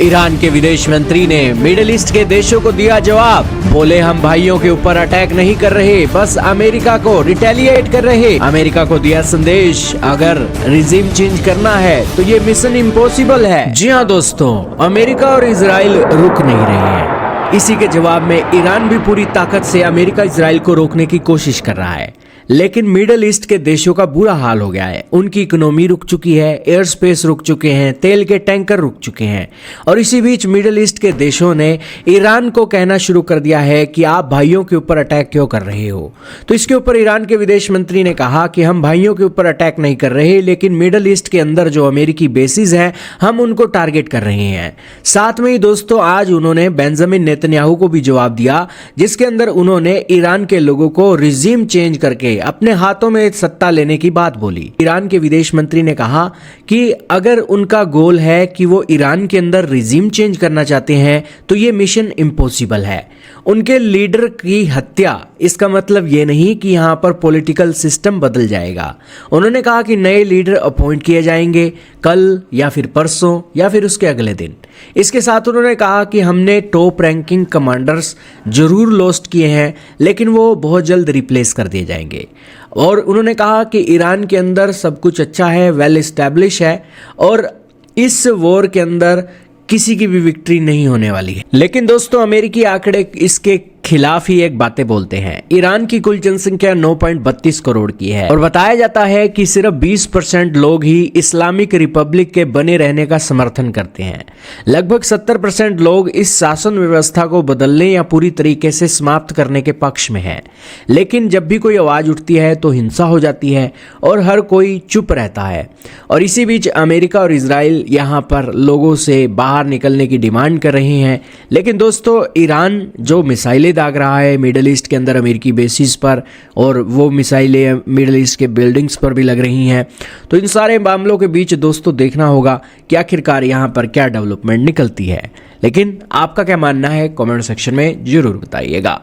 Iran के विदेश मंत्री ने मिडिल ईस्ट के देशों को दिया जवाब। बोले हम भाइयों के ऊपर अटैक नहीं कर रहे, बस अमेरिका को रिटेलिएट कर रहे। अमेरिका को दिया संदेश, अगर रिजीम चेंज करना है तो ये मिशन इम्पॉसिबल है। जी हाँ दोस्तों, अमेरिका और इजराइल रुक नहीं रहे हैं। इसी के जवाब में ईरान भी पूरी ताकत से अमेरिका इजराइल को रोकने की कोशिश कर रहा है, लेकिन मिडिल ईस्ट के देशों का बुरा हाल हो गया है। उनकी इकोनॉमी रुक चुकी है, एयर स्पेस रुक चुके हैं, तेल के टैंकर रुक चुके हैं। और इसी बीच मिडिल ईस्ट के देशों ने ईरान को कहना शुरू कर दिया है कि आप भाइयों के ऊपर अटैक क्यों कर रहे हो। तो इसके ऊपर ईरान के विदेश मंत्री ने कहा कि हम भाइयों के ऊपर अटैक नहीं कर रहे, लेकिन मिडिल ईस्ट के अंदर जो अमेरिकी बेसिस हैं हम उनको टारगेट कर रहे हैं। साथ में ही दोस्तों आज उन्होंने बेंजामिन नेतन्याहू को भी जवाब दिया, जिसके अंदर उन्होंने ईरान के लोगों को रिजीम चेंज करके अपने हाथों में सत्ता लेने की बात बोली। ईरान के विदेश मंत्री ने कहा कि अगर उनका गोल है कि वो ईरान के अंदर रिजीम चेंज करना चाहते हैं तो ये मिशन इम्पॉसिबल है। उनके लीडर की हत्या, इसका मतलब ये नहीं कि यहाँ पर पॉलिटिकल सिस्टम बदल जाएगा। उन्होंने कहा कि नए लीडर अपॉइंट किए जाएंगे कल या फिर परसों या फिर उसके अगले दिन। इसके साथ उन्होंने कहा कि हमने टॉप रैंकिंग कमांडर्स जरूर लॉस्ट किए हैं, लेकिन वो बहुत जल्द रिप्लेस कर दिए जाएंगे। और उन्होंने कहा कि ईरान के अंदर सब कुछ अच्छा है, वेल एस्टैब्लिश है और इस वॉर के अंदर किसी की भी विक्ट्री नहीं होने वाली है। लेकिन दोस्तों अमेरिकी आंकड़े इसके खिलाफ ही एक बातें बोलते हैं। ईरान की कुल जनसंख्या 9.32 करोड़ की है और बताया जाता है कि सिर्फ 20% लोग ही इस्लामिक रिपब्लिक के बने रहने का समर्थन करते हैं। लगभग 70% लोग इस शासन व्यवस्था को बदलने या पूरी तरीके से समाप्त करने के पक्ष में हैं। लेकिन जब भी कोई आवाज उठती है तो हिंसा हो जाती है और हर कोई चुप रहता है। और इसी बीच अमेरिका और इजराइल यहाँ पर लोगों से बाहर निकलने की डिमांड कर रहे हैं। लेकिन दोस्तों ईरान जो मिसाइलें दाग रहा है मिडिल ईस्ट के अंदर अमेरिकी बेसिस पर, और वो मिसाइलें मिडिल ईस्ट के बिल्डिंग्स पर भी लग रही हैं। तो इन सारे मामलों के बीच दोस्तों देखना होगा कि आखिरकार यहाँ पर क्या डेवलपमेंट निकलती है। लेकिन आपका क्या मानना है कमेंट सेक्शन में जरूर बताइएगा।